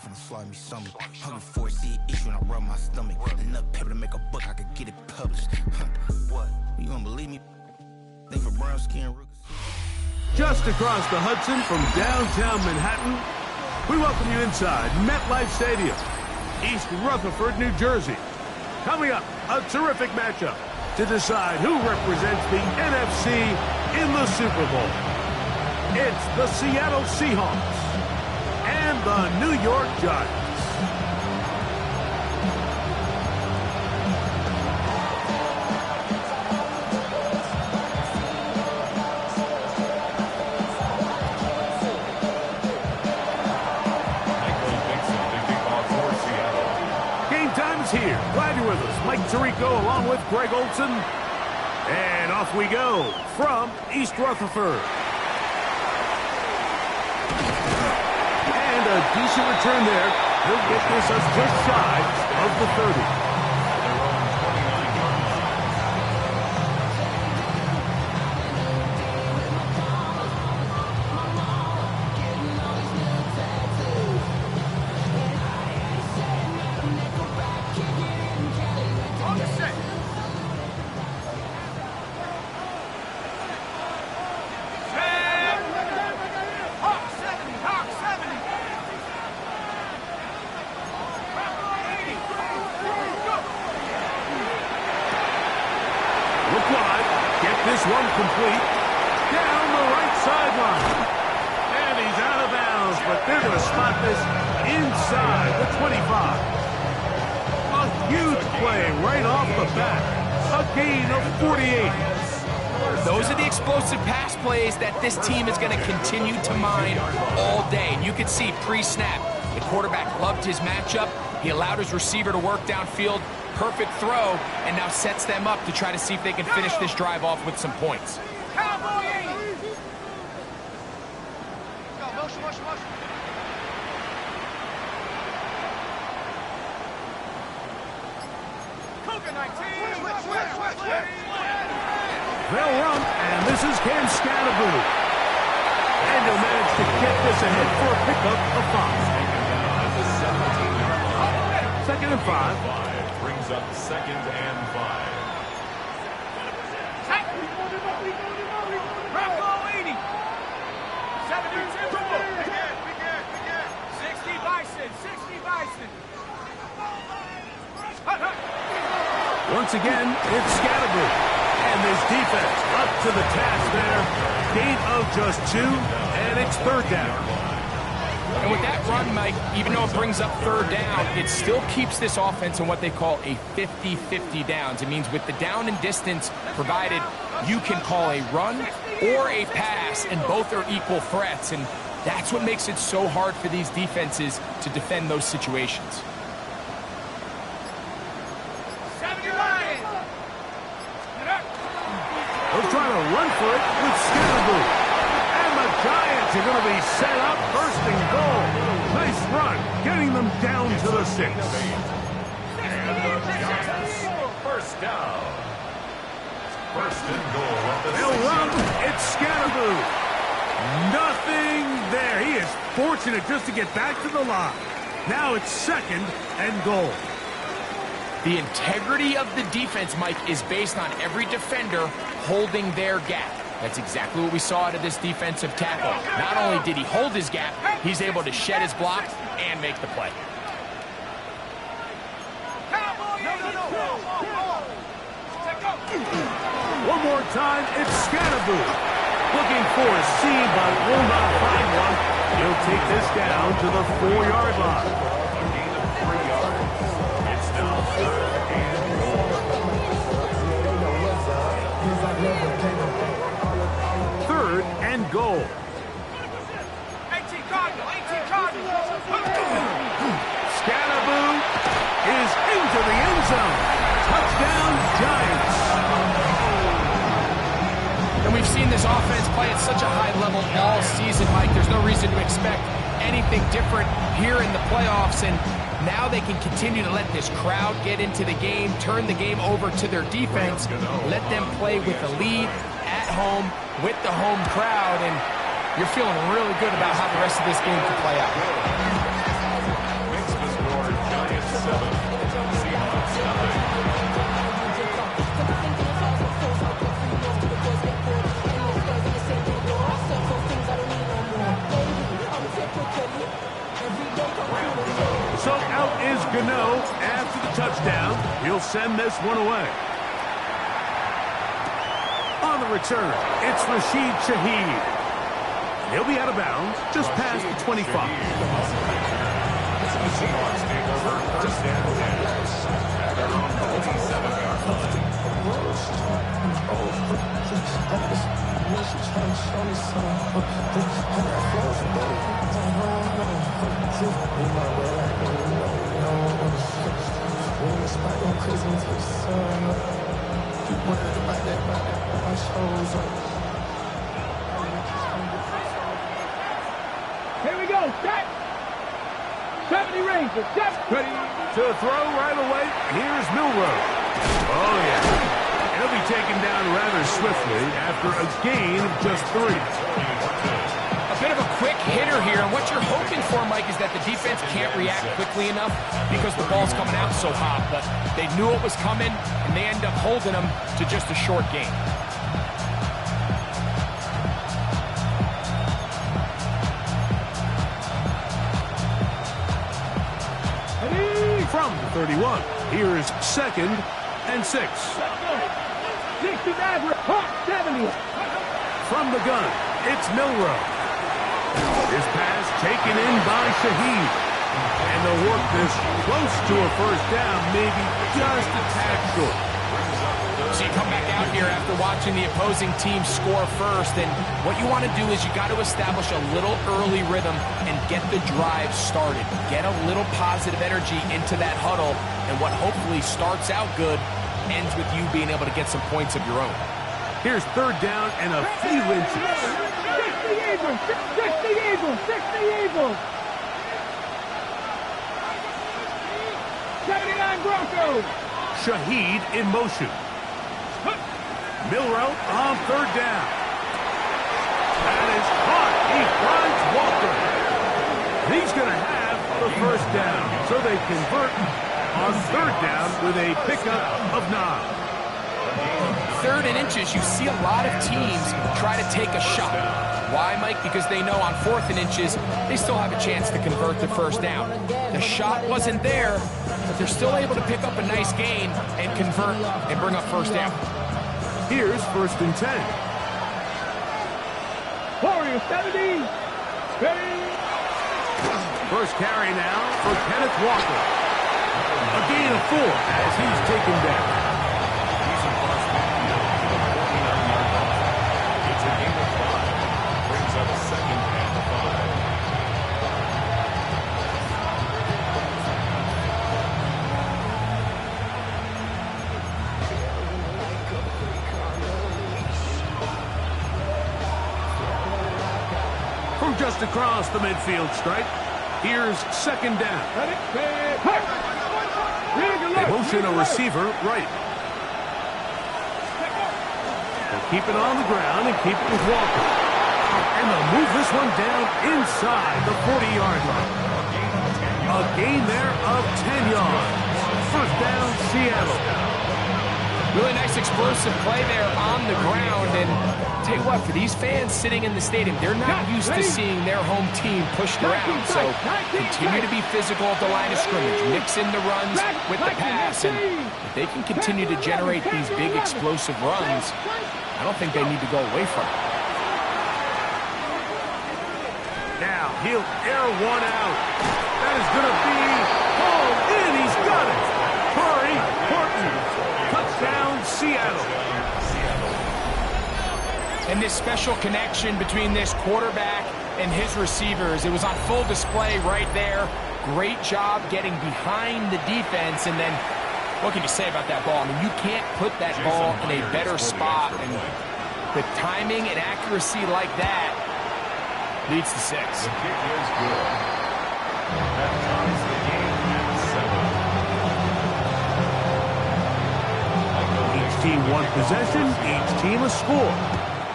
Just finna slide me something. Hungry for it, see it issue and I rub my stomach. Enough paper to make a book, I could get it published. What? You don't believe me? Think for brown skin rookies. Just across the Hudson from downtown Manhattan, we welcome you inside MetLife Stadium, East Rutherford, New Jersey. Coming up, a terrific matchup to decide who represents the NFC in the Super Bowl. It's the Seattle Seahawks and the New York Giants. Here. Glad you're with us. Mike Tirico along with Greg Olson. And off we go from East Rutherford. And a decent return there. He'll get this us just shy of the 30. This one complete down the right sideline. And he's out of bounds, but they're going to spot this inside the 25. A huge play right off the bat. A gain of 48. Those are the explosive pass plays that this team is going to continue to mine all day. And you can see pre-snap, the quarterback loved his matchup. He allowed his receiver to work downfield. Perfect throw, and now sets them up to try to see if they can finish this drive off with some points. They'll run, and this is Cam Scatterboo. And he'll manage to get this ahead for a pickup of 5. Second and 5. Brings up second and 5. Bravo 80. 72. 60 Bison. 60 Bison. Once again, it's Scatterboo. And this defense up to the task there. Gain of just 2, and it's third down. And with that run, Mike, even though it brings up third down, it still keeps this offense in what they call a 50-50 downs. It means with the down and distance provided, you can call a run or a pass, and both are equal threats. And that's what makes it so hard for these defenses to defend those situations. They'll try to run for it with Scatterboo. And the Giants are going to be set up first and goal. Nice run, getting them down to the 6. And the Giants, first down. First and goal. They'll run. It's Scatterboo. Nothing there. He is fortunate just to get back to the line. Now it's second and goal. The integrity of the defense, Mike, is based on every defender holding their gap. That's exactly what we saw out of this defensive tackle. Not only did he hold his gap, he's able to shed his blocks and make the play. One more time, it's Scatterboo. Looking for a seam, but will not find one. He'll take this down to the 4-yard line. A gain of 3 yards. It's now third and goal. Third and goal. 18 Cardinal. Scatterboo is into the end zone. Touchdown, Giants. And we've seen this offense play at such a high level all season, Mike. There's no reason to expect anything different here in the playoffs. And now they can continue to let this crowd get into the game, turn the game over to their defense, let them play with the lead at home with the home crowd. And you're feeling really good about how the rest of this game can play out. 7. Seahawks 9. So out is Gano after the touchdown. He'll send this one away. On the return, it's Rashid Shaheed. He'll be out of bounds just past the 25. The Seahawks take over first and 10 at their own 27-yard line. Here we go, set. 70 Rangers, set. Ready to throw right away. Here's Milroe. Oh, yeah. He'll be taken down rather swiftly after a gain of just 3. A bit of a quick hitter here, and what you're hoping for, Mike, is that the defense can't react quickly enough because the ball's coming out so hot, but they knew it was coming, and they end up holding them to just a short gain. From the 31, here's 2nd and 6. 60 average, 70. From the gun, it's Milroe. His pass taken in by Shaheed. And they'll work this close to a first down, maybe just a tad short. So you come back out here after watching the opposing team score first, and what you want to do is you got to establish a little early rhythm and get the drive started. Get a little positive energy into that huddle, and what hopefully starts out good ends with you being able to get some points of your own. Here's 3rd down and a few inches. 60 Eagles, 60 Eagles, 60 Eagles. 79 Broncos. Shaheed in motion. Milroe on 3rd down. That is caught. He finds Walker. He's going to have the first down. So they convert on 3rd down with a pickup of 9. 3rd and inches, you see a lot of teams try to take a shot. Why, Mike? Because they know on 4th and inches, they still have a chance to convert the first down. The shot wasn't there, but they're still able to pick up a nice gain and convert and bring up first down. Here's 1st and 10. Warriors, 70. Ready. First carry now for Kenneth Walker. A gain of 4 as he's taken down. He's across midfield to the 49-yard line. It's a gain of 5. Brings up 2nd and 5. From just across the midfield stripe, here's 2nd down. They motion a receiver right. They'll keep it on the ground and keep it with Walker. And they'll move this one down inside the 40-yard line. A gain there of 10 yards. First down, Seattle. Really nice explosive play there on the ground, and tell you what, for these fans sitting in the stadium, they're not used to seeing their home team pushed around, so continue to be physical at the line of scrimmage, mix in the runs with the pass, and if they can continue to generate these big explosive runs, I don't think they need to go away from it. Now he'll air one out. That is going to be hauled in. He's got it. Curry, Horton. Touchdown, Seattle. And this special connection between this quarterback and his receivers, it was on full display right there. Great job getting behind the defense, and then what can you say about that ball? I mean, you can't put that ball in a better spot, and the timing and accuracy like that leads to 6. The kick is good. That ties the game at 7. Each team one possession, each team a score.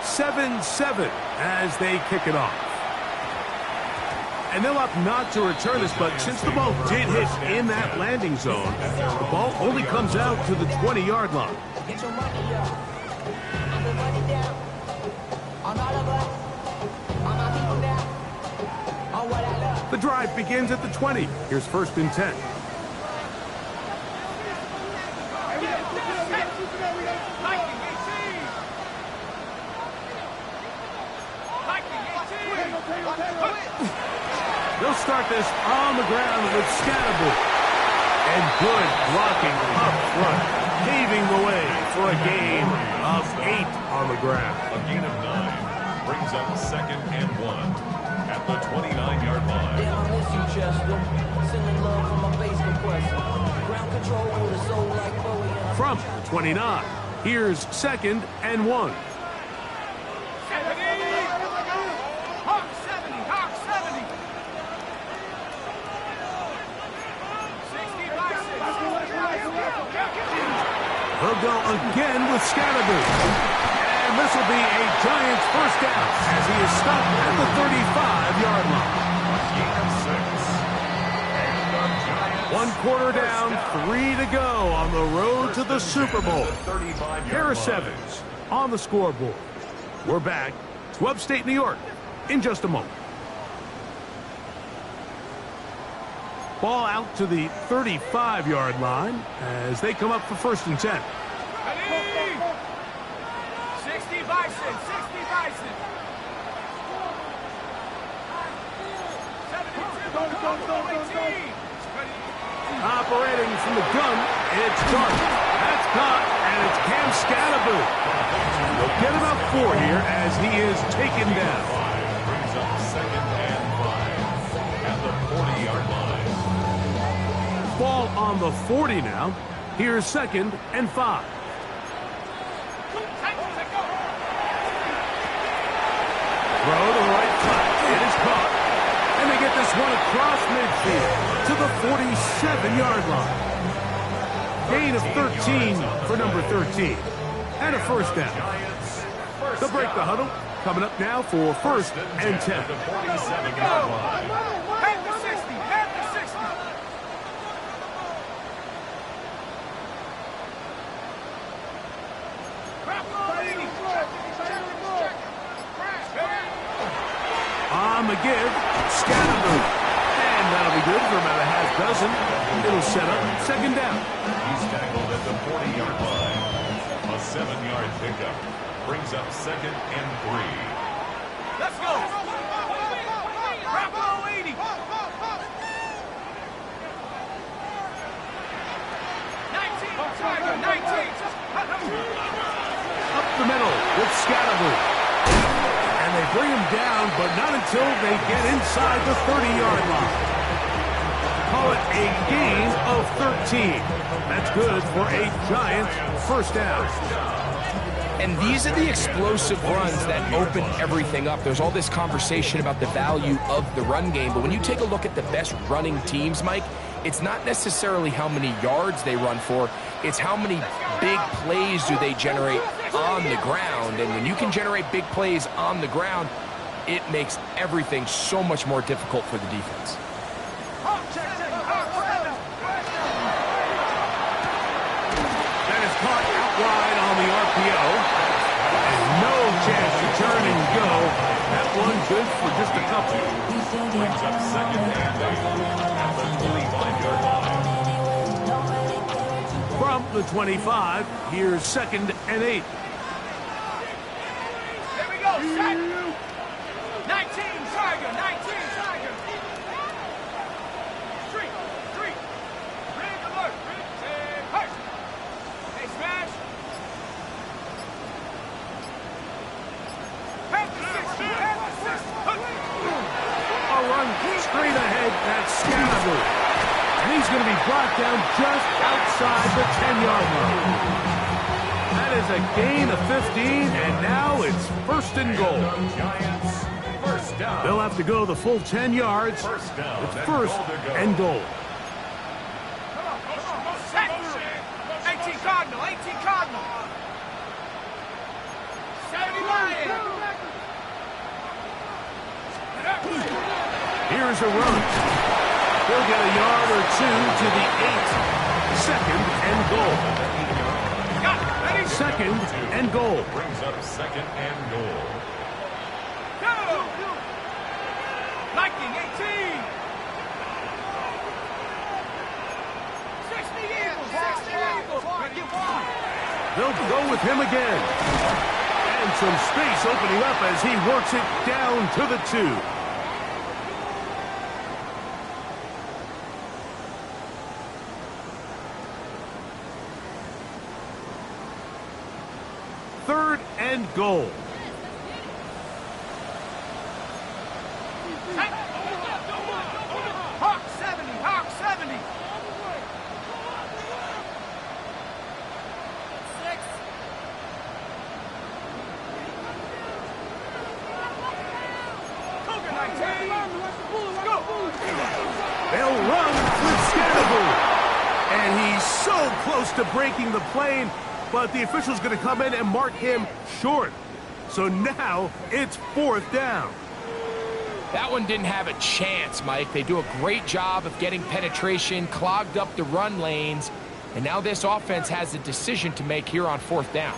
7-7 as they kick it off. And they'll opt not to return this, but since the ball did hit in that landing zone, the ball only comes out to the 20-yard line. Get your money up. I put money down. On all of us. On my people now. On what I love. The drive begins at the 20. Here's 1st and 10. They'll start this on the ground with Scatterboot. And good blocking up front, paving the way for a gain of 8 on the ground. A gain of 9 brings up 2nd and 1 at the 29-yard line. Damn, I miss you, Chester. Sending love from my bass compressor. Ground control with a soul like Bowie. From the 29, here's 2nd and 1. They'll go again with Scatterboot. And this will be a Giants first down as he is stopped at the 35-yard line. One quarter down, 3 to go on the road to the Super Bowl. Harris Evans on the scoreboard. We're back to upstate New York in just a moment. Ball out to the 35-yard line as they come up for 1st and 10. 60 Bison, 60 Bison. 72, Operating from the gun, it's Dart. That's caught, and it's Cam Scatterboot. They'll get about 4 here as he is taken down. Brings up 2nd and 5 at the 40-yard line. Ball on the 40 now. Here's 2nd and 5. Throw to the right flat. It is caught. And they get this one across midfield to the 47-yard line. Gain of 13 for number 13. And a first down. They'll break the huddle. Coming up now for 1st and 10. At the 47-yard line. Head to 60, head to 60. On the give, Scatterboot. And that'll be good for about a half dozen. It'll set up 2nd down. He's tackled at the 40-yard line. A 7-yard pickup brings up 2nd and 3. Let's go. Bravo 80. 19, Tiger, 19. Up the middle with Scatterboot. And they bring him down, but not until they get inside the 30-yard line. Call it a gain of 13. That's good for a Giants first down. And these are the explosive runs that open everything up. There's all this conversation about the value of the run game, but when you take a look at the best running teams, Mike, it's not necessarily how many yards they run for, it's how many big plays do they generate on the ground. And when you can generate big plays on the ground, it makes everything so much more difficult for the defense. That is caught out wide on the RPO. And no chance to turn and go. That one good for just a couple. Brings up 2nd and 8 at the 25-yard line. From the 25, here's 2nd and 8. Here we go, set. 19, Tiger, 19, Tiger. Street. Rig alert, hey. Hey, smash. Head to 60, head to 60. A run straight ahead, that's Scatterboot. And he's going to be brought down just outside the 10-yard line. That is a gain of 15, and now it's 1st and goal. Giants first down. They'll have to go the full 10 yards. First down. It's 1st and goal. Set. 18 Cardinal, 18 Cardinal. 70 Lion. Here's a run. He'll get a yard or two to the 8. Second and goal. Second and goal. Brings up second and goal. Go! Lightning 18! 60 Eagles! 60 Eagles! Get one! They'll go with him again. And some space opening up as he works it down to the 2. Third and goal. Hawk 70! Hawk 70! They'll run with Scannable. And he's so close to breaking the plane, but the official's going to come in and mark him short. So now it's 4th down. That one didn't have a chance, Mike. They do a great job of getting penetration, clogged up the run lanes, and now this offense has a decision to make here on 4th down.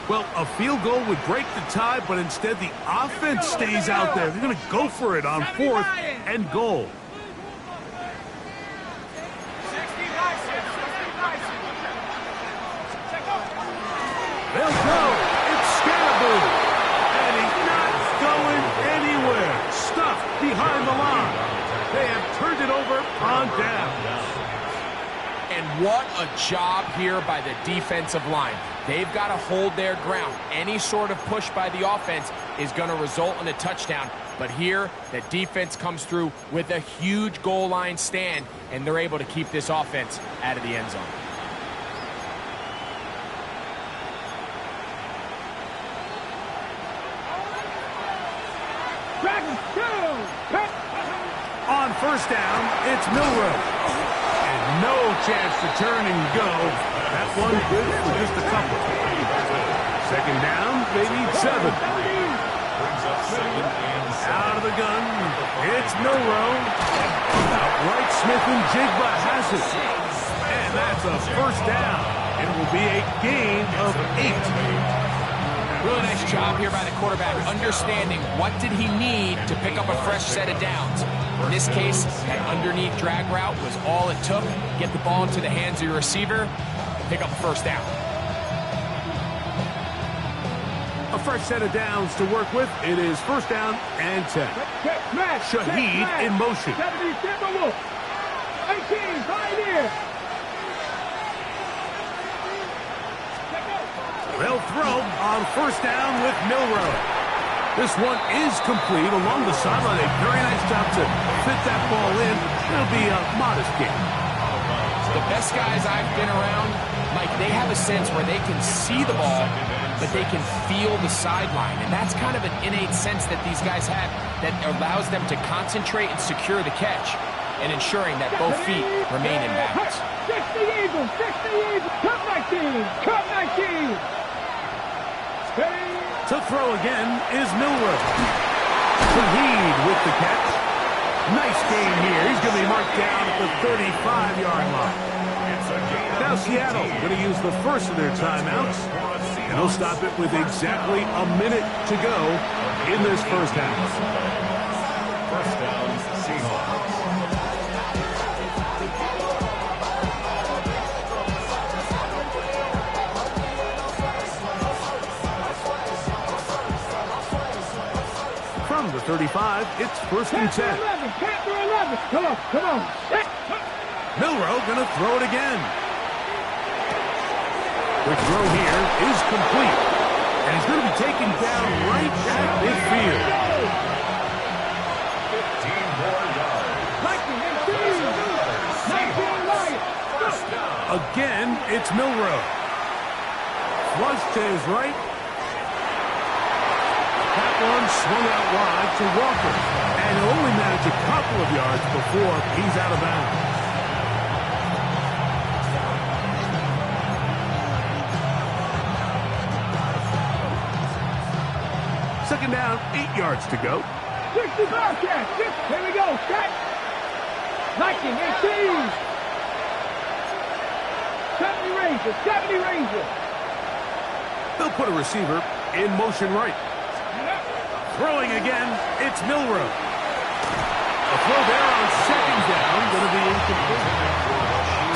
Well, a field goal would break the tie, but instead the offense stays out there. They're going to go for it on 4th and goal. They'll go. It's Scannable. And he's not going anywhere. Stuffed behind the line. They have turned it over on down. And what a job here by the defensive line. They've got to hold their ground. Any sort of push by the offense is going to result in a touchdown. But here, the defense comes through with a huge goal line stand, and they're able to keep this offense out of the end zone. On 1st down, it's Milroe. And no chance to turn and go. That one good for just a couple. 2nd down, they need 7. Brings up second and 7. Out of the gun, it's Milroe. Outright Smith and Jigba has it. And that's a 1st down. It will be a gain of 8. Really nice job here by the quarterback, understanding what did he need to pick up a fresh set of downs. In this case, that underneath drag route was all it took. Get the ball into the hands of your receiver, pick up a 1st down. A fresh set of downs to work with. It is 1st down and 10. Shaheed in motion. 18, pioneer. They'll throw on 1st down with Milroe. This one is complete along the sideline. A very nice job to fit that ball in. It'll be a modest gain. The best guys I've been around, Mike, they have a sense where they can see the ball, but they can feel the sideline. And that's kind of an innate sense that these guys have that allows them to concentrate and secure the catch and ensuring that both feet remain in bounds. 60 Eagles, 60 Eagles, cut 19, cut 19. To throw again is Milroe. Shaheed with the catch. Nice game here. He's going to be marked down at the 35-yard line. Now Seattle going to use the first of their timeouts. And they'll stop it with exactly a minute to go in this 1st half. 1st down, Seahawks. From the 35, it's 1st and 10. Panther 11. Come on, come on. Milroe going to throw it again. The throw here is complete. And he's going to be taken down right at midfield. 15 more yards. Again, it's Milroe. Flush to his right. That one swung out wide to Walker. And he'll only manage a couple of yards before he's out of bounds. Second down, 8 yards to go. 60 Bobcats. Here we go. Set. 19, 18. 70 Rangers. 70 Rangers. They'll put a receiver in motion right. Throwing again, it's Milrow. A throw there on second down, going to be incomplete.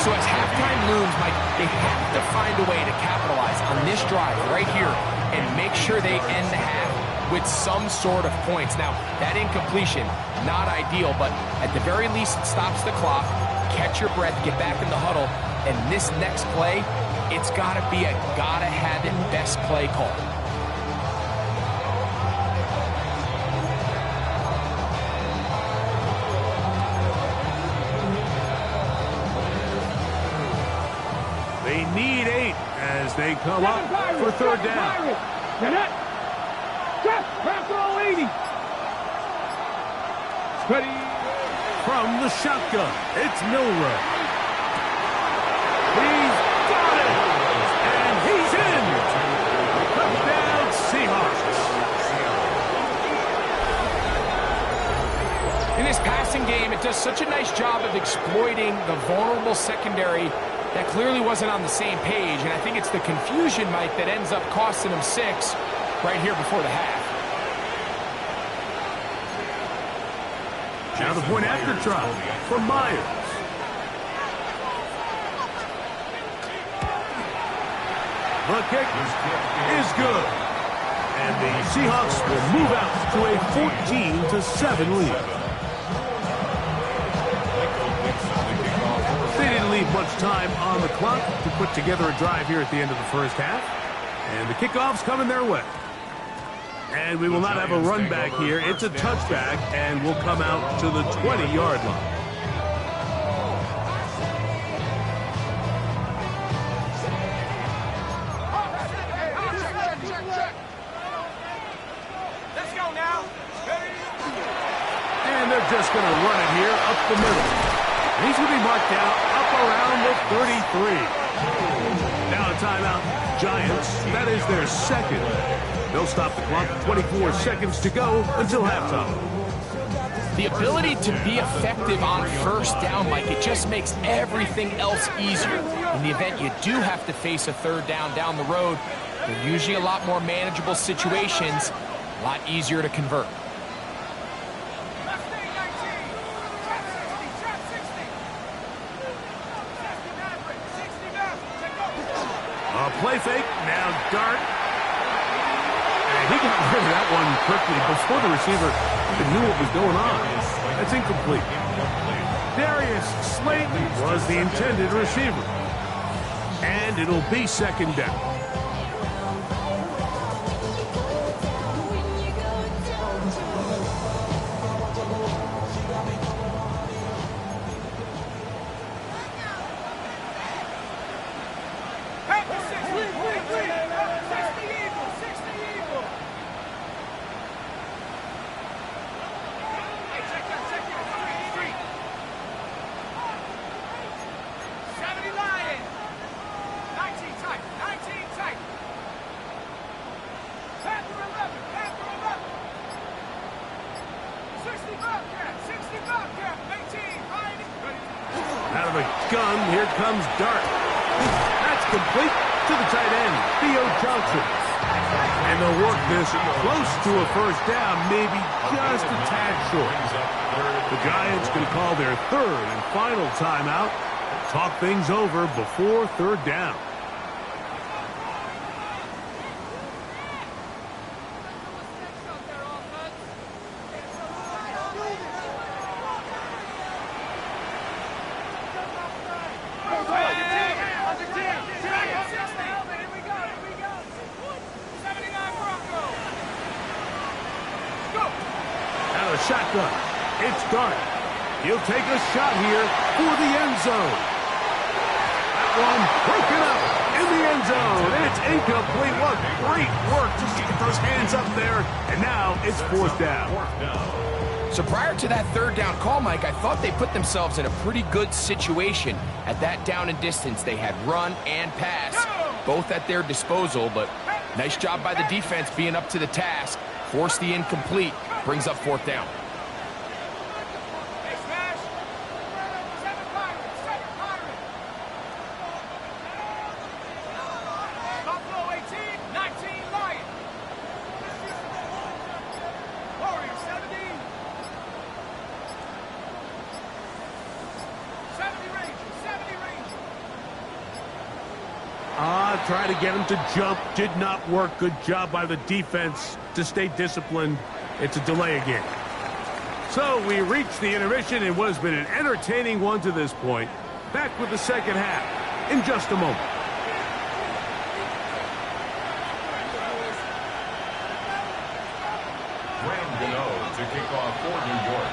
So as halftime looms, Mike, they have to find a way to capitalize on this drive right here and make sure they end the half with some sort of points. Now, that incompletion, not ideal, but at the very least, it stops the clock. Catch your breath, get back in the huddle, and this next play, it's got to be a gotta-have-it best play call. They need 8 as they come up for third down. Pass 80. Ready from the shotgun. It's Milrow. He's got it. And he's in. Touchdown Seahawks. In this passing game, it does such a nice job of exploiting the vulnerable secondary that clearly wasn't on the same page, and I think it's the confusion, Mike, that ends up costing them 6 right here before the half. Now the point after try for Myers. The kick is good. And the Seahawks will move out to a 14-7 lead. They didn't leave much time on the clock to put together a drive here at the end of the first half. And the kickoff's coming their way. And we will not have a run back here. It's a touchback, and we'll come out to the 20-yard line. Let's go now. And they're just going to run it here up the middle. He's going to be marked down up around the 33. Now a timeout. Giants, that is their second. They'll stop the clock. 24 seconds to go until halftime. The ability to be effective on first down, Mike, it just makes everything else easier. In the event you do have to face a third down the road, they're usually a lot more manageable situations, a lot easier to convert. A play fake, now Dart. And he got rid of that one quickly before the receiver even knew what was going on. That's incomplete. Darius Slayton was the intended receiver. And it'll be second down. Out of the gun, here comes Dart. That's complete to the tight end, Theo Johnson. And they'll work this close to a first down, maybe just a tad short. The Giants going to call their third and final timeout. Talk things over before third down. Shotgun. It's Dart. He'll take a shot here for the end zone. That one broken up in the end zone. It's incomplete. What great work just to get those hands up there. And now it's fourth down. So prior to that third down call, Mike, I thought they put themselves in a pretty good situation at that down and distance. They had run and pass, both at their disposal, but nice job by the defense being up to the task. Force the incomplete. Brings up 4th down. Try to get him to jump. Did not work. Good job by the defense to stay disciplined. It's a delay again. So we reached the intermission in what has been an entertaining one to this point. Back with the second half in just a moment. To kick off for New York.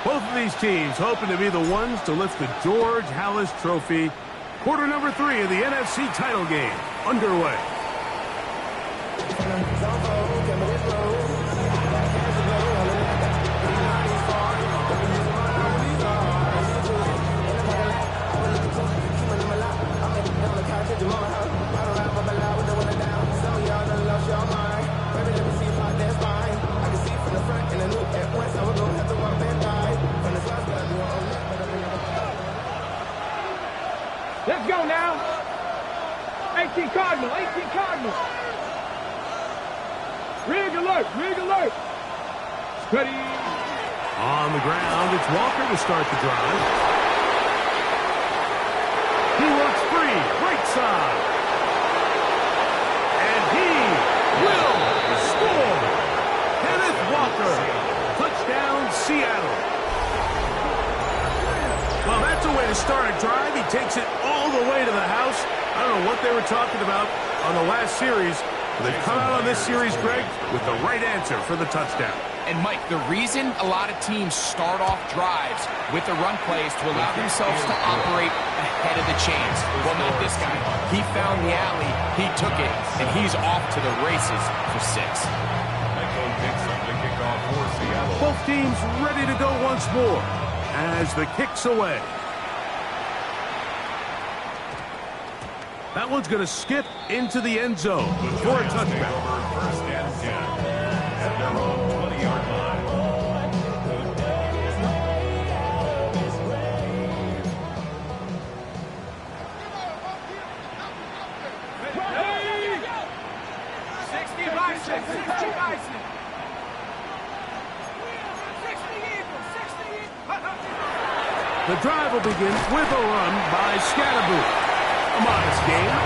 Both of these teams hoping to be the ones to lift the George Halas Trophy. Quarter number 3 of the NFC title game underway. Let's go now. 18 Cardinal, 18 Cardinal. Rig alert, rig alert. Steady. On the ground, it's Walker to start the drive. He works free, right side. And he will score. Kenneth Walker. Touchdown, Seattle. Well, that's a way to start a drive. He takes it all the way to the house. I don't know what they were talking about on the last series. They've come out on this series, Greg, with the right answer for the touchdown. And, Mike, the reason a lot of teams start off drives with the run plays to allow themselves to operate ahead of the chains. Well, not this guy. He found the alley, he took it, and he's off to the races for 6. Both teams ready to go once more as the kick's away. That one's going to skip into the end zone for a touchback. First and 10 at their own 20-yard line. The drive will begin with a run by Scatterboot. A modest game,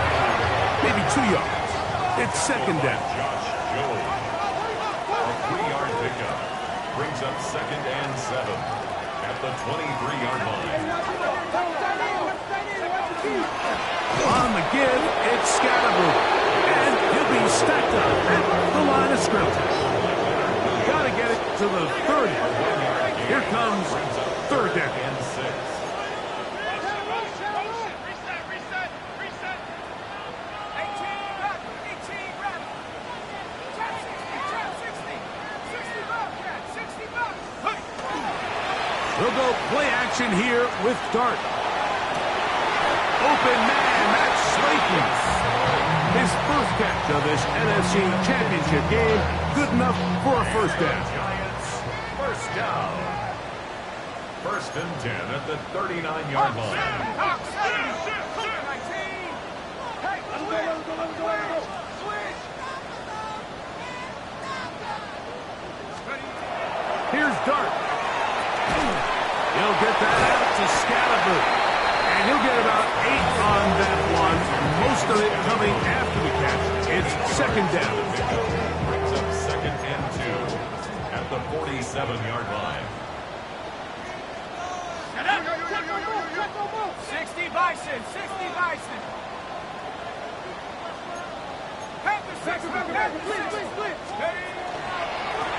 maybe 2 yards. It's second down. A 3-yard pickup brings up 2nd and 7 at the 23-yard line. On the give, it's Scatterboot. And he'll be stacked up at the line of scrimmage. Got to get it to the 30. Here comes 3rd down. And 6. He'll go play action here with Dart. Open man, that's Slayton. His first catch of this NFC Championship game. Good enough for a first down. Giants, first down. 1st and 10 at the 39-yard line. Here's Dart. He'll get that out to Scatterboot. And he'll get about 8 on that one. Most of it coming after the catch. It's 2nd down. Brings up 2nd and 2 at the 47-yard line. 60 Bison, 60 Bison.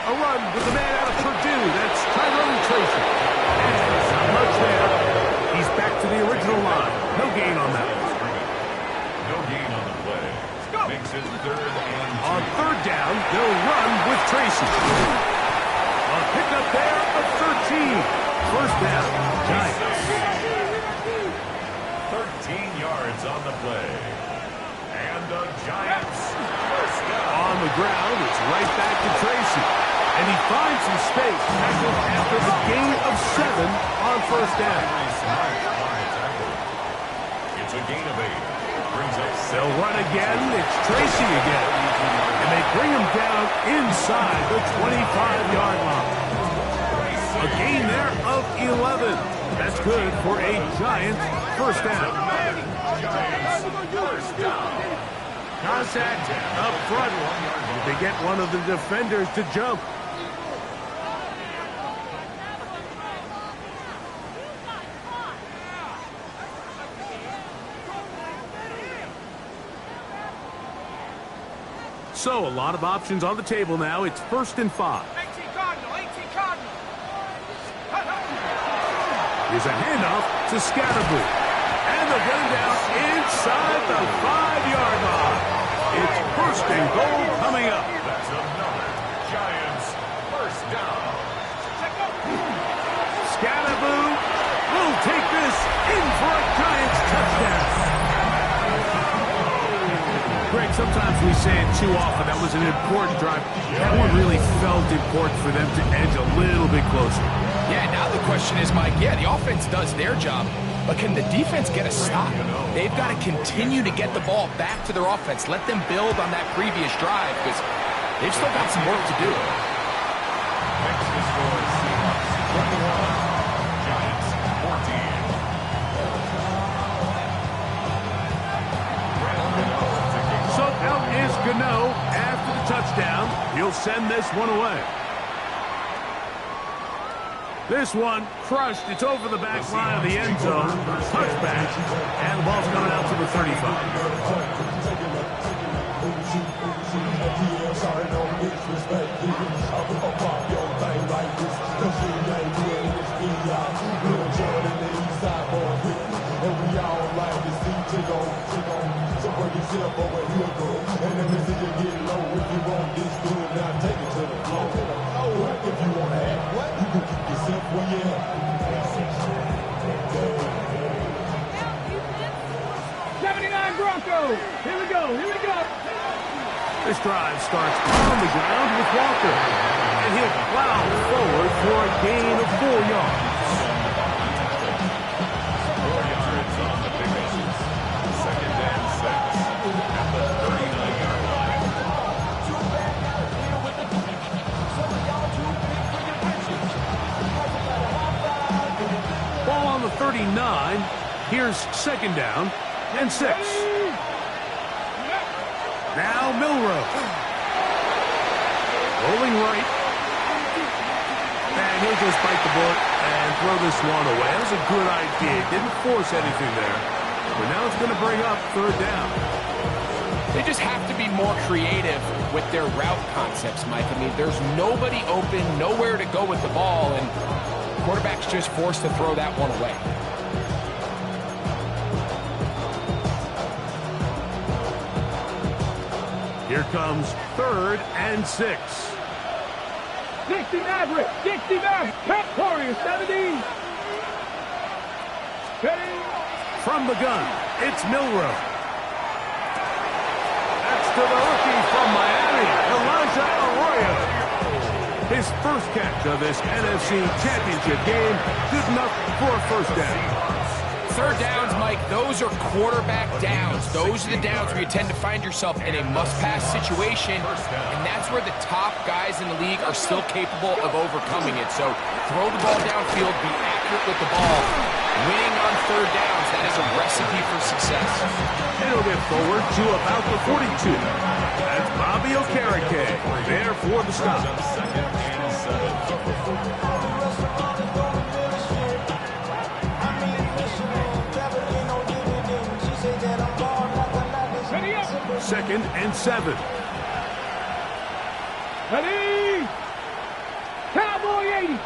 A run with the man out of Purdue. That's Tyrone Tracy. And not much there. He's back to the original line. No gain on that. No gain on the play. Makes it 3rd and 2. On 3rd down, they'll run with Tracy. A pickup there of 13. First down, Giants. 13 yards on the play. And the Giants first down. On the ground, it's right back to Tracy. And he finds some space after the gain of 7 on first down. It's a gain of 8. Brings up 7. They'll run again. It's Tracy again. And they bring him down inside the 25-yard line. A gain there of 11. That's good for a Giants first down. Giants first down. Contact up front. They get one of the defenders to jump. So, a lot of options on the table now. It's 1st and 5. 18 Cardinal, 18 Cardinal. Here's a handoff to Scatterboo. And they'll get him down inside the 5-yard line. It's 1st and goal coming up. That's another Giants first down. Scatterboo will take this in for a Giants touchdown. Greg, sometimes we say it too often. That was an important drive. That one really felt important for them to edge a little bit closer. Yeah, now the question is, Mike, the offense does their job, but can the defense get a stop? They've got to continue to get the ball back to their offense. Let them build on that previous drive because they've still got some work to do. Next is for Seahawks. 21. Giants 14. So out is Gano after the touchdown. He'll send this one away. This one crushed. It's over the back line of the end zone. Touchback. And the ball's coming out to the 35. Broncos. Here we go. Here we go. This drive starts on the ground with Walker. And he'll plow forward for a gain of 4 yards. 4 yards on the pickup. 2nd and 6 at the 39-yard line. Ball on the 39. Here's 2nd down and 6. Now Milrow. Rolling right. And he'll just bite the bullet and throw this one away. That was a good idea. Didn't force anything there. But now it's going to bring up 3rd down. They just have to be more creative with their route concepts, Mike. I mean, there's nobody open, nowhere to go with the ball, and the quarterback's just forced to throw that one away. Here comes 3rd and 6. 60 Maverick. 60 Maverick. Cut Warrior 70. Ready. From the gun, it's Milrow. That's to the rookie from Miami, Elijah Arroyo. His first catch of this NFC Championship game. Good enough for a 1st down. 3rd downs, Mike, those are quarterback downs. Those are the downs where you tend to find yourself in a must-pass situation, and that's where the top guys in the league are still capable of overcoming it. So throw the ball downfield, be accurate with the ball. Winning on 3rd downs, that is a recipe for success. And he'll get forward to about the 42. That's Bobby Okereke there for the stop. 2nd and 7. 2nd and 7. Ready. Cowboy 80.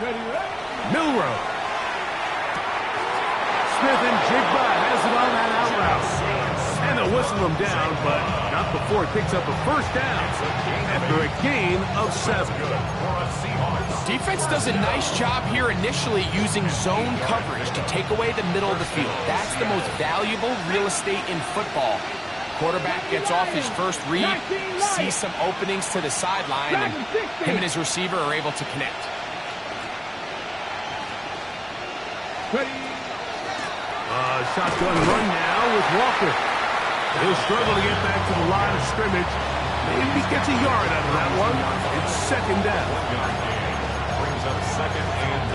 Ready, ready. Milrow. Smith and Jigba has it on that out route. And They'll whistle him down, but not before it picks up a first down after a gain of 7. Defense does a nice job here initially using zone coverage to take away the middle of the field. That's the most valuable real estate in football. Quarterback gets off his first read, sees some openings to the sideline, and him and his receiver are able to connect. Shotgun run now with Walker. He'll struggle to get back to the line of scrimmage. Maybe he gets a yard out of that one. It's second down. Brings up 2nd and 9.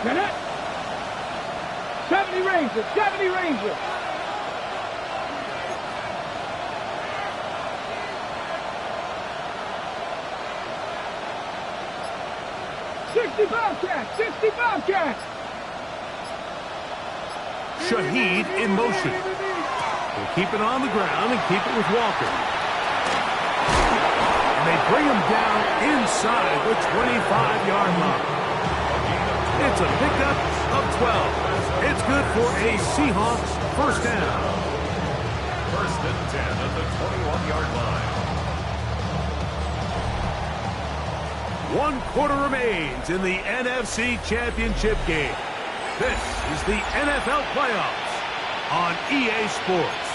Get it? 70 Rangers, 70 Rangers. Bobcats! Shaheed in motion. We'll keep it on the ground and keep it with Walker. And they bring him down inside the 25-yard line. It's a pickup of 12. It's good for a Seahawks first down. 1st and 10 at the 21-yard line. 1 quarter remains in the NFC Championship game. This is the NFL Playoffs on EA Sports.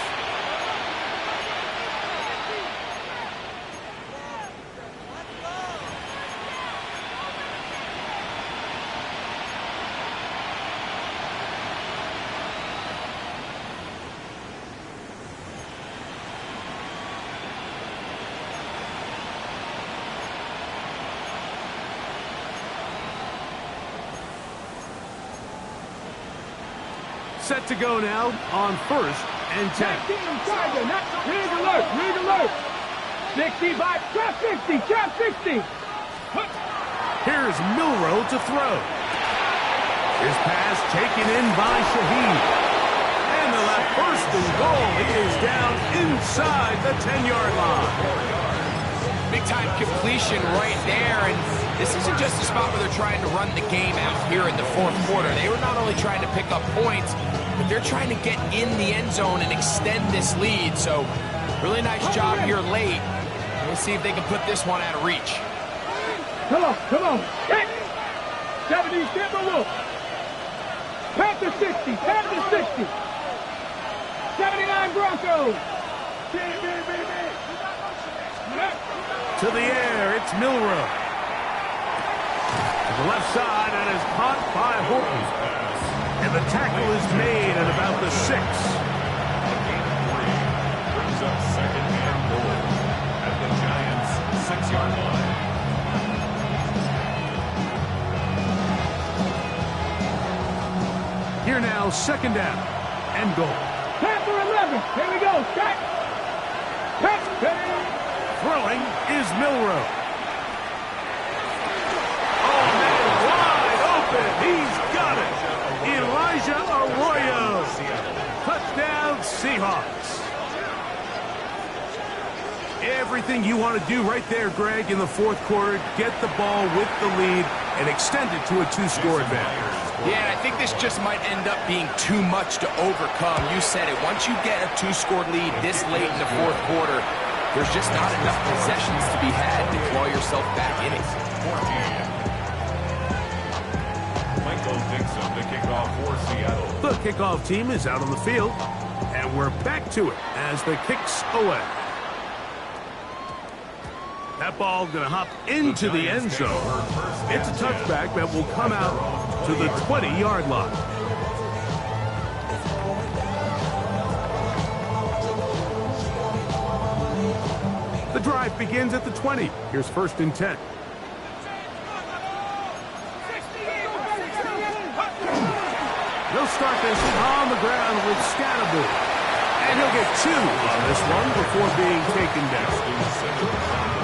Set to go now on 1st and 10. Rig alert. 65, trap 60, trap 60. Here's Milroe to throw. His pass taken in by Shaheed. And they'll have 1st and goal. He is down inside the 10-yard line. Big-time completion right there, and this isn't just a spot where they're trying to run the game out here in the 4th quarter. They were not only trying to pick up points, but they're trying to get in the end zone and extend this lead. So, really nice job here late. Let's see if they can put this one out of reach. Come on. 70 Timberwolves. Panther 60, Panther 60. 79 Broncos. To the air, it's Milroe. To the left side, and is caught by Horton. And the tackle is made at about the 6. A gain of 3 brings up 2nd and goal at the Giants' 6-yard line. Here now, 2nd down and goal. Panther 11. Here we go. Strike. Throwing is Milroe. Oh, man, wide open. He's got it. Elijah Arroyo. Touchdown, Seahawks. Everything you want to do right there, Greg, in the 4th quarter. Get the ball with the lead and extend it to a 2-score advantage. Yeah, I think this just might end up being too much to overcome. You said it. Once you get a 2-score lead this late in the 4th quarter, there's just not enough possessions to be had to claw yourself back in it. 14. Michael Dixon to kick off for Seattle. The kickoff team is out on the field, and we're back to it as the kick's away. That ball going to hop into the end zone. It's a touchback that will come out to the 20-yard line. The drive begins at the 20. Here's 1st and 10. They'll start this on the ground with Scatterbury. And he'll get 2 on this one before being taken down.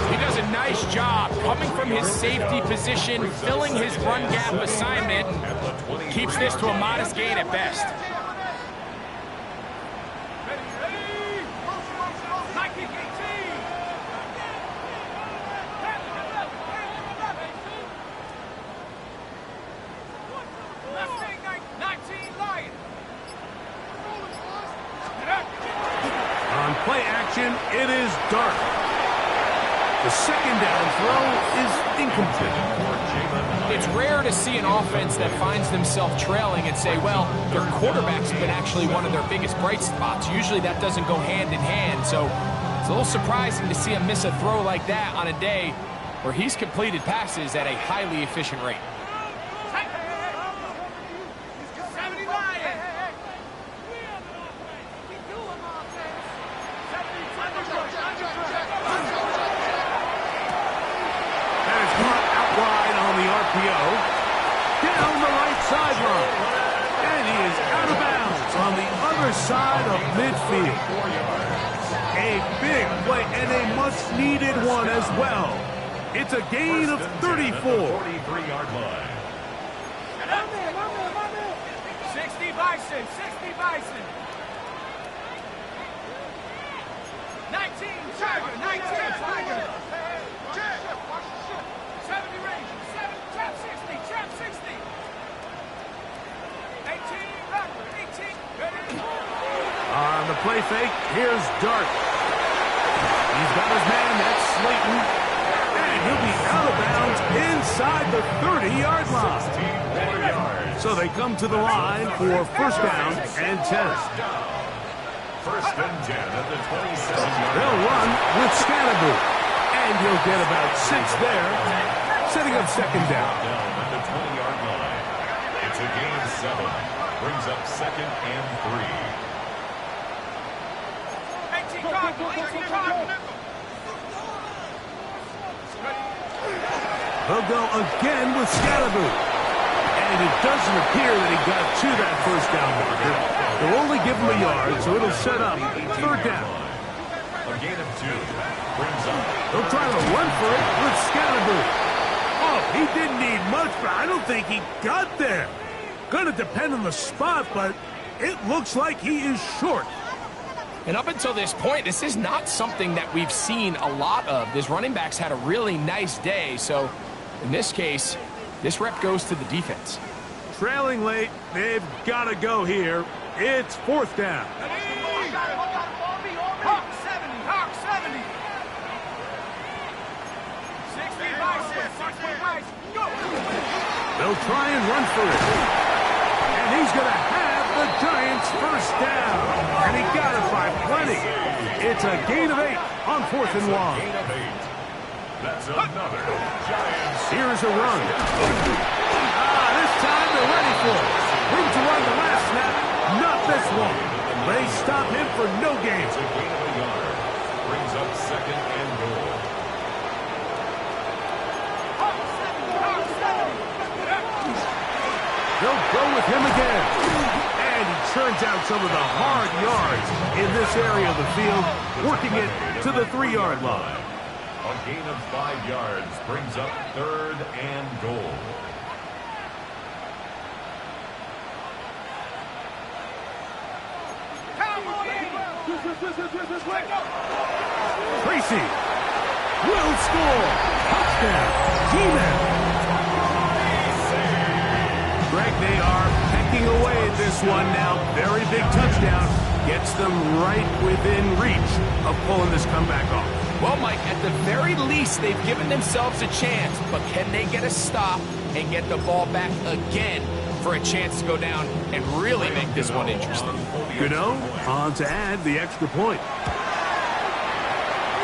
He does a nice job coming from his safety position, filling his run gap assignment, and keeps this to a modest gain at best. play action. It is dark. The second down throw is incomplete. It's rare to see an offense that finds themselves trailing and say, well, their quarterback's been actually one of their biggest bright spots. Usually that doesn't go hand in hand, so it's a little surprising to see him miss a throw like that on a day where he's completed passes at a highly efficient rate. Down the right sideline. And he is out of bounds on the other side of midfield. A big play and a much-needed one as well. It's a gain of 34. 43-yard line. 60 Bison, 60 Bison. 19 Tiger, 19 Tiger. 70 Rangers, 7, trap 60, trap 60. 18 Rapper, 18, ready? On the play fake, here's Dart. He's got his man, that's Slayton. And he'll be out of bounds inside the 30-yard line. So they come to the line for first down and 10. First and 10 at the 27-yard. They'll run with Scatterboo. And he'll get about 6 there, setting up second down. Down at the 20-yard line. It's a gain of 7. Brings up second and 3. 18 Cardinal, 18 Cardinal. He'll go again with Scatterboo. And it doesn't appear that he got to that first down marker. They'll only give him a yard, so it'll set up third down. A gain of 2. Brings up. They'll try to run for it with Scatterboo. Oh, he didn't need much, but I don't think he got there. Gonna depend on the spot, but it looks like he is short. And up until this point, this is not something that we've seen a lot of. This running back's had a really nice day, so in this case, this rep goes to the defense. Trailing late, they've got to go here. It's fourth down. Hawk 70, Hawk 70. 60 Bison, 60 Bison, go. They'll try and run for it. And he's going to have the Giants first down. And he got it by plenty. It's a gain of 8 on fourth and long. Gain of 8. That's another Giants. Here's a run. This time they're ready for it. Room to run the last snap. Not this one. They stop him for no gain. It's a gain of a yard. Brings up second and goal. Hawk 70, Hawk 70. They'll go with him again. And he turns out some of the hard yards in this area of the field, working it to the 3-yard line. A gain of 5 yards brings up third and goal. Tracy will score. Touchdown. G-Man. Greg, they are pecking away at this one now. Very big touchdown. Gets them right within reach of pulling this comeback off. Well, Mike, at the very least, they've given themselves a chance, but can they get a stop and get the ball back again for a chance to go down and really make this one interesting? Gano on to add the extra point.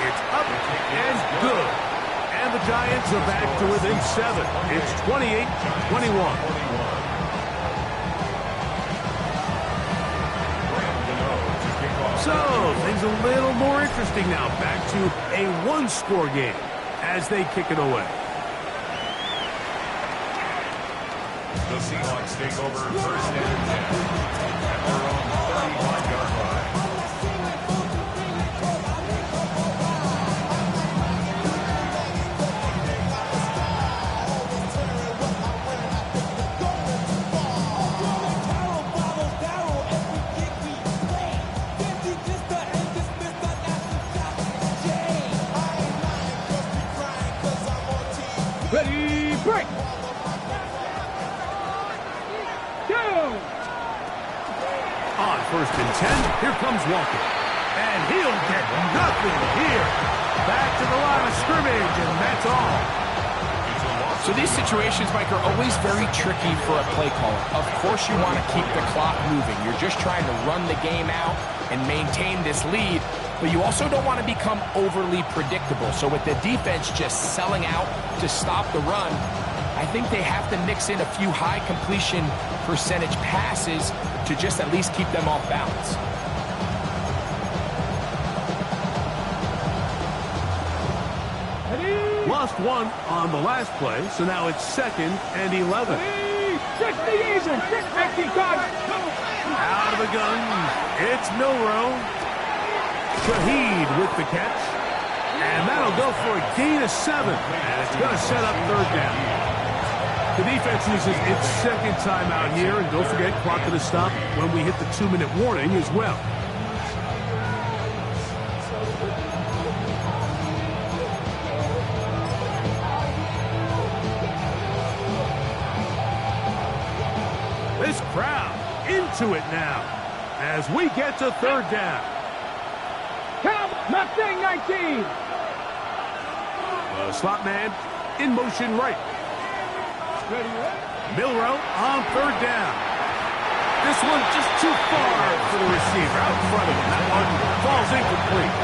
It's up and good. And the Giants are back to within 7. It's 28-21. So, things a little more interesting now. Back to a one-score game as they kick it away. The Seahawks take over first and 10 at their own 35-yard line. Ready, break. Go. On first and 10, here comes Walker. And he'll get nothing here. Back to the line of scrimmage, and that's all. So these situations, Mike, are always very tricky for a play caller. Of course you want to keep the clock moving. You're just trying to run the game out and maintain this lead, but you also don't want to become overly predictable. So with the defense just selling out to stop the run, I think they have to mix in a few high completion percentage passes to just at least keep them off balance. Lost one on the last play, so now it's 2nd and 11. 60 even, 650 guys. Out of the gun, it's Milroe. Shahid with the catch. And that'll go for a gain of 7. And it's going to set up 3rd down. The defense uses its 2nd timeout here. And don't forget, clock going to stop when we hit the 2-minute warning as well. This crowd into it now as we get to 3rd down. Count, Mustang 19. The slot man in motion right. Milroe on 3rd down. This one just too far for the receiver out in front of him. That one falls incomplete.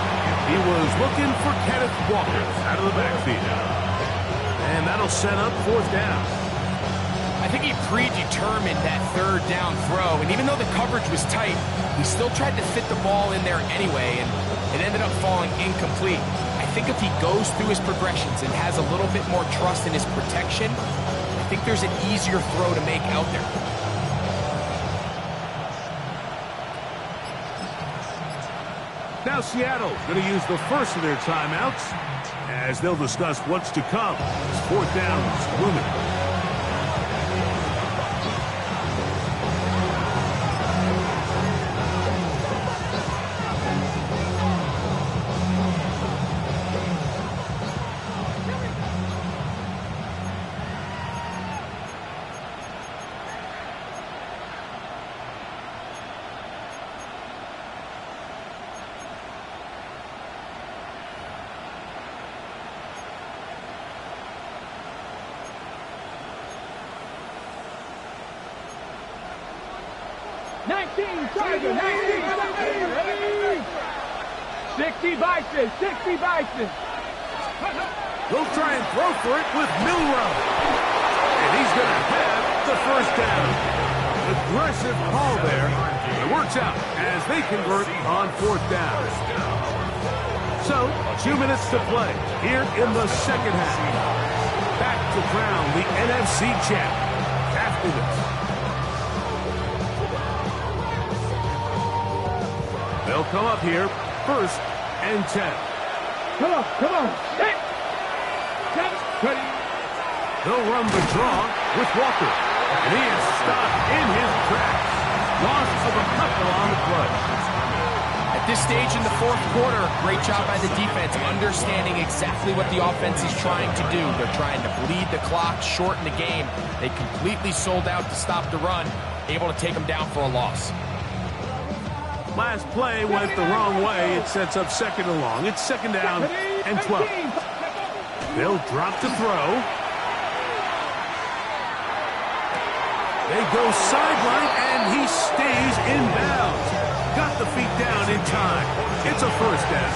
He was looking for Kenneth Walker out of the backfield. And that'll set up 4th down. I think he predetermined that 3rd down throw, and even though the coverage was tight, he still tried to fit the ball in there anyway, and it ended up falling incomplete. I think if he goes through his progressions and has a little bit more trust in his protection, I think there's an easier throw to make out there. Now Seattle's going to use the first of their timeouts as they'll discuss what's to come. 4th down is looming. Tiger, 19, 60 Bison, 60 Bison. He'll try and throw for it with Milroe. And he's going to have the 1st down. Aggressive call there. It works out as they convert on 4th down. So, 2 minutes to play here in the 2nd half. Back to crown the NFC champ after this. They'll come up here, 1st and 10. Come on. Hey. Ready. They'll run the draw with Walker. And he is stopped in his tracks. Loss of a couple on the play. At this stage in the 4th quarter, great job by the defense, understanding exactly what the offense is trying to do. They're trying to bleed the clock, shorten the game. They completely sold out to stop the run, able to take them down for a loss. Last play went the wrong way. It sets up 2nd and long. It's 2nd down and 12. They'll drop to throw. They go sideline, and he stays in bounds. Got the feet down in time. It's a 1st down.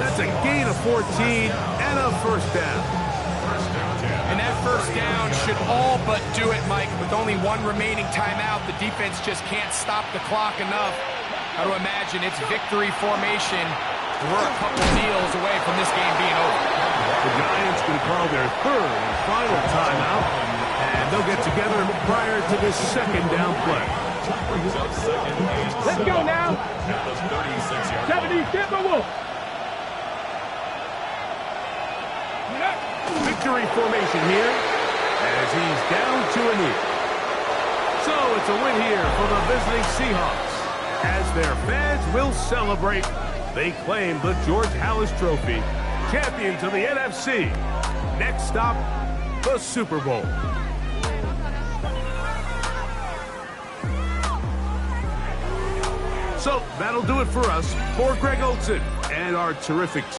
That's a gain of 14 and a 1st down. And that 1st down should all but do it, Mike. With only 1 remaining timeout, the defense just can't stop the clock enough. Got to imagine it's victory formation. We're a couple kneels away from this game being over. The Giants going to call their 3rd and final timeout, and they'll get together prior to this 2nd down play. Let's go now. 70 Timberwolves. Victory formation here as he's down to a knee. So it's a win here for the visiting Seahawks. As their fans will celebrate, they claim the George Halas Trophy. Champions of the NFC. Next stop, the Super Bowl. So that'll do it for us. For Greg Olson and our terrific